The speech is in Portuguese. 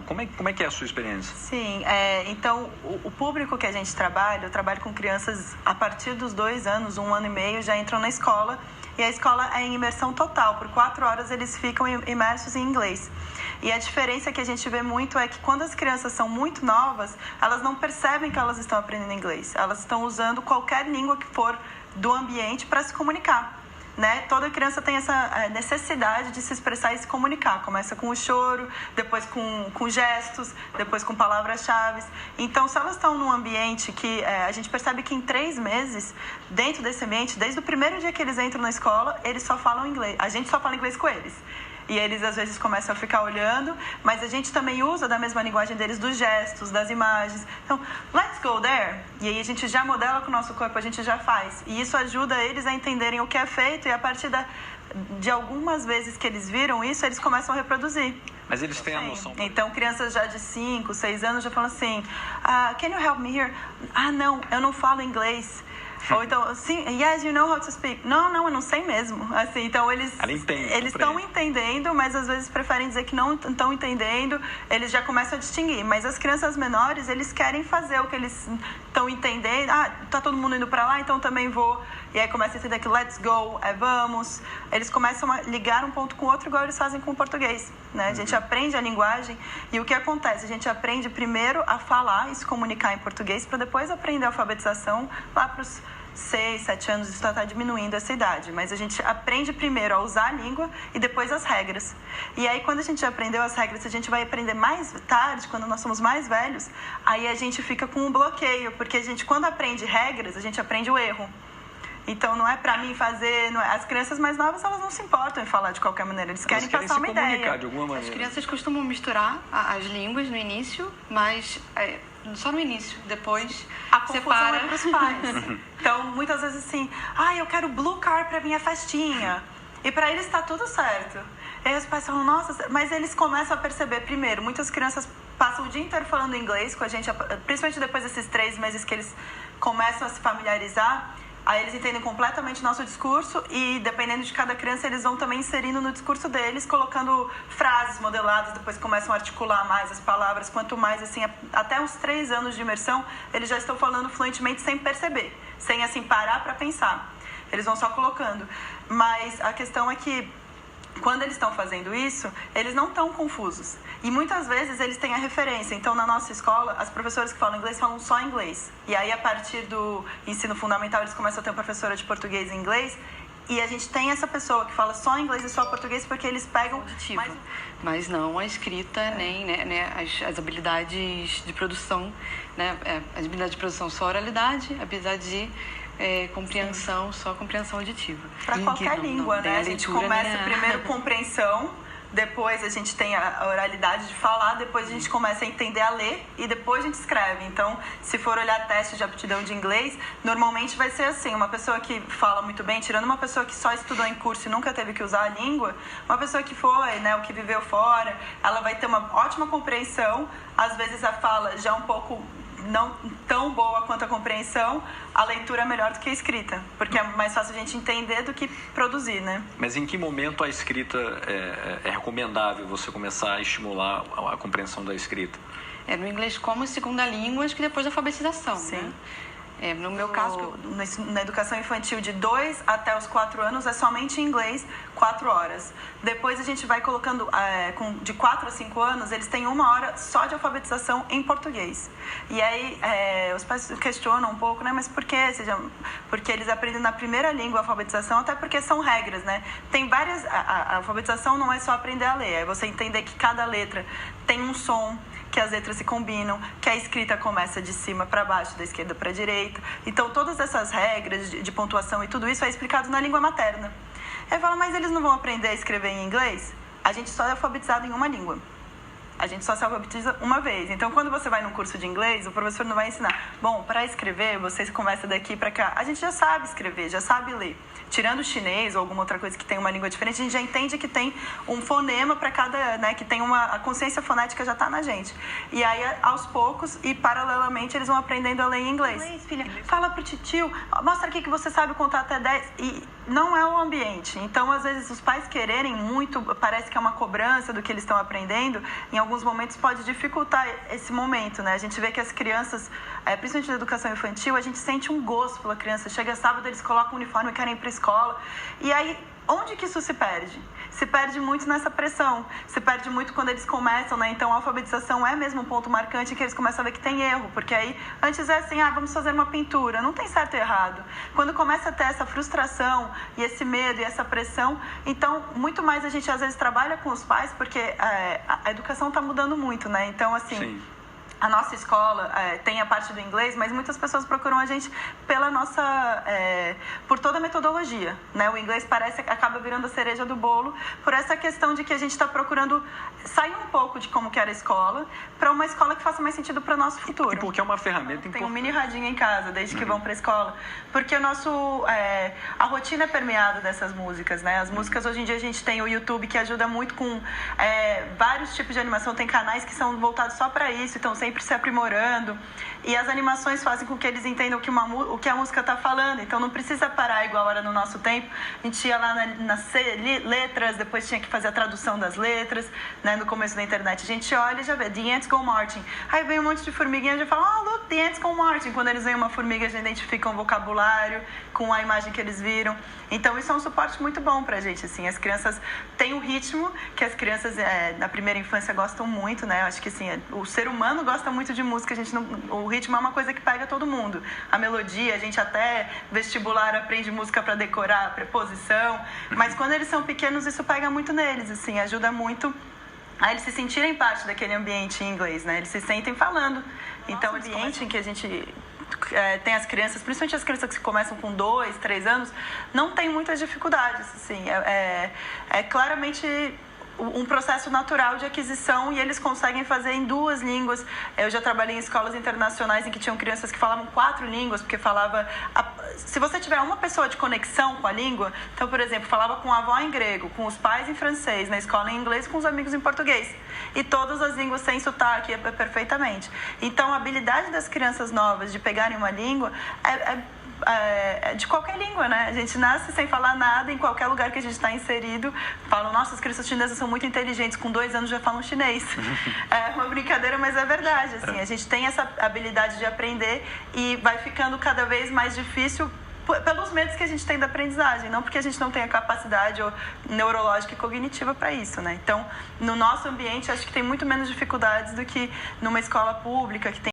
Como é que é a sua experiência? Sim, então o público que a gente trabalha, eu trabalho com crianças a partir dos 2 anos, 1 ano e meio, já entram na escola. E a escola é em imersão total, por 4 horas eles ficam imersos em inglês. E a diferença que a gente vê muito é que quando as crianças são muito novas, elas não percebem que elas estão aprendendo inglês. Elas estão usando qualquer língua que for do ambiente para se comunicar. Né? Toda criança tem essa necessidade de se expressar e se comunicar. Começa com o choro, depois com gestos, depois com palavras-chave. Então, se elas estão num ambiente que a gente percebe que em 3 meses, dentro desse ambiente, desde o primeiro dia que eles entram na escola, eles só falam inglês. A gente só fala inglês com eles. E eles, às vezes, começam a ficar olhando, mas a gente também usa da mesma linguagem deles, dos gestos, das imagens. Então, let's go there. E aí a gente já modela com o nosso corpo, a gente já faz. E isso ajuda eles a entenderem o que é feito e a partir de algumas vezes que eles viram isso, eles começam a reproduzir. Mas eles têm a noção. Então, crianças já de 5, 6 anos já falam assim, can you help me here? Não, eu não falo inglês. Ou então, sim, yes, you know how to speak. Não, eu não sei mesmo. Assim, então, eles estão entendendo, mas às vezes preferem dizer que não estão entendendo. Eles já começam a distinguir. Mas as crianças menores, eles querem fazer o que eles estão entendendo. Tá todo mundo indo para lá, então também vou. E aí começa a entender que let's go, vamos. Eles começam a ligar um ponto com o outro, igual eles fazem com o português. Né? A gente aprende a linguagem e o que acontece? A gente aprende primeiro a falar e se comunicar em português para depois aprender a alfabetização lá para os 6, 7 anos. Isso está diminuindo essa idade. Mas a gente aprende primeiro a usar a língua e depois as regras. E aí, quando a gente aprendeu as regras, a gente vai aprender mais tarde, quando nós somos mais velhos, aí a gente fica com um bloqueio. Porque a gente, quando aprende regras, a gente aprende o erro. Então, não é para mim fazer... As crianças mais novas, elas não se importam em falar de qualquer maneira. Eles querem passar uma ideia. De alguma maneira. As crianças costumam misturar as línguas no início, mas só no início. Depois, a confusão é para os pais. Então, muitas vezes assim... eu quero blue car para minha festinha. E para eles está tudo certo. E aí os pais falam, nossa... Mas eles começam a perceber, primeiro, muitas crianças passam o dia inteiro falando inglês com a gente, principalmente depois desses 3 meses que eles começam a se familiarizar. Aí eles entendem completamente o nosso discurso e, dependendo de cada criança, eles vão também inserindo no discurso deles, colocando frases modeladas, depois começam a articular mais as palavras. Quanto mais, assim, até uns 3 anos de imersão, eles já estão falando fluentemente sem perceber, sem, assim, parar para pensar. Eles vão só colocando. Mas a questão é que, quando eles estão fazendo isso, eles não estão confusos. E muitas vezes eles têm a referência. Então, na nossa escola, as professoras que falam inglês falam só inglês. E aí, a partir do ensino fundamental, eles começam a ter uma professora de português e inglês. E a gente tem essa pessoa que fala só inglês e só português porque eles pegam... Mas não a escrita, nem as habilidades de produção. Né? As habilidades de produção só oralidade, a habilidade de... compreensão, sim. Só compreensão auditiva. Para qualquer língua, né? A gente começa primeiro compreensão, depois a gente tem a oralidade de falar, depois a gente começa a entender a ler e depois a gente escreve. Então, se for olhar teste de aptidão de inglês, normalmente vai ser assim, uma pessoa que fala muito bem, tirando uma pessoa que só estudou em curso e nunca teve que usar a língua, uma pessoa que foi, né, o que viveu fora, ela vai ter uma ótima compreensão, às vezes a fala já um pouco... não tão boa quanto a compreensão, a leitura é melhor do que a escrita, porque é mais fácil a gente entender do que produzir, né? Mas em que momento a escrita é recomendável você começar a estimular a compreensão da escrita? No inglês como segunda língua, acho que depois da alfabetização, sim. Né? No meu caso... Na educação infantil de 2 até os 4 anos é somente em inglês, 4 horas. Depois a gente vai colocando, de 4 a 5 anos, eles têm 1 hora só de alfabetização em português. E aí os pais questionam um pouco, né? Mas por quê? Porque eles aprendem na primeira língua a alfabetização, até porque são regras, né? Tem várias... A alfabetização não é só aprender a ler, é você entender que cada letra tem um som, que as letras se combinam, que a escrita começa de cima para baixo, da esquerda para a direita. Então, todas essas regras de pontuação e tudo isso é explicado na língua materna. Aí fala, mas eles não vão aprender a escrever em inglês? A gente só é alfabetizado em uma língua. A gente só se alfabetiza uma vez. Então, quando você vai num curso de inglês, o professor não vai ensinar. Bom, para escrever, você começa daqui para cá. A gente já sabe escrever, já sabe ler. Tirando o chinês ou alguma outra coisa que tem uma língua diferente, a gente já entende que tem um fonema para cada, né, que tem a consciência fonética já está na gente. E aí, aos poucos e paralelamente, eles vão aprendendo a ler em inglês. Filha, fala pro titio, mostra aqui que você sabe contar até 10. E não é o ambiente. Então, às vezes, os pais quererem muito, parece que é uma cobrança do que eles estão aprendendo. Em algum alguns momentos pode dificultar esse momento, né? A gente vê que as crianças, principalmente na educação infantil, a gente sente um gosto pela criança. Chega sábado, eles colocam o uniforme e querem ir para a escola. E aí, onde que isso se perde? Se perde muito nessa pressão, se perde muito quando eles começam, né? Então a alfabetização é mesmo um ponto marcante que eles começam a ver que tem erro, porque aí antes é assim, vamos fazer uma pintura, não tem certo e errado. Quando começa a ter essa frustração e esse medo e essa pressão, então muito mais a gente às vezes trabalha com os pais, porque a educação está mudando muito, né? Então assim... Sim. A nossa escola tem a parte do inglês, mas muitas pessoas procuram a gente pela nossa, por toda a metodologia, né? O inglês acaba virando a cereja do bolo por essa questão de que a gente está procurando sair um pouco de como que era a escola para uma escola que faça mais sentido para o nosso futuro. E porque é uma ferramenta importante. Tem um mini radinho em casa desde que vão para a escola, porque a rotina é permeada dessas músicas, né? As músicas hoje em dia a gente tem o YouTube que ajuda muito com vários tipos de animação, tem canais que são voltados só para isso, então sempre se aprimorando, e as animações fazem com que eles entendam o que a música está falando, então não precisa parar igual era no nosso tempo, a gente ia lá nas letras, depois tinha que fazer a tradução das letras, né, no começo da internet, a gente olha e já vê, The Ants Go Marching, aí vem um monte de formiguinha e já fala, look, The Ants Go Marching, quando eles veem uma formiga já identificam o vocabulário com a imagem que eles viram, então isso é um suporte muito bom pra gente, assim, as crianças têm um ritmo que as crianças na primeira infância gostam muito, né, eu acho que assim, o ser humano gosta muito de música, o ritmo é uma coisa que pega todo mundo. A melodia, a gente até vestibular aprende música para decorar a preposição, mas quando eles são pequenos isso pega muito neles, assim, ajuda muito a eles se sentirem parte daquele ambiente em inglês, né? Eles se sentem falando. Então, o ambiente em que a gente tem as crianças, principalmente as crianças que começam com 2, 3 anos, não tem muitas dificuldades, assim, claramente um processo natural de aquisição e eles conseguem fazer em 2 línguas. Eu já trabalhei em escolas internacionais em que tinham crianças que falavam 4 línguas, porque se você tiver uma pessoa de conexão com a língua, então, por exemplo, falava com a avó em grego, com os pais em francês, na escola em inglês, com os amigos em português. E todas as línguas sem sotaque, perfeitamente. Então, a habilidade das crianças novas de pegarem uma língua de qualquer língua, né? A gente nasce sem falar nada, em qualquer lugar que a gente está inserido, falam, nossa, as crianças chinesas são muito inteligentes, com 2 anos já falam chinês. É uma brincadeira, mas é verdade, assim, a gente tem essa habilidade de aprender e vai ficando cada vez mais difícil pelos medos que a gente tem da aprendizagem, não porque a gente não tem a capacidade neurológica e cognitiva para isso, né? Então, no nosso ambiente, acho que tem muito menos dificuldades do que numa escola pública, que tem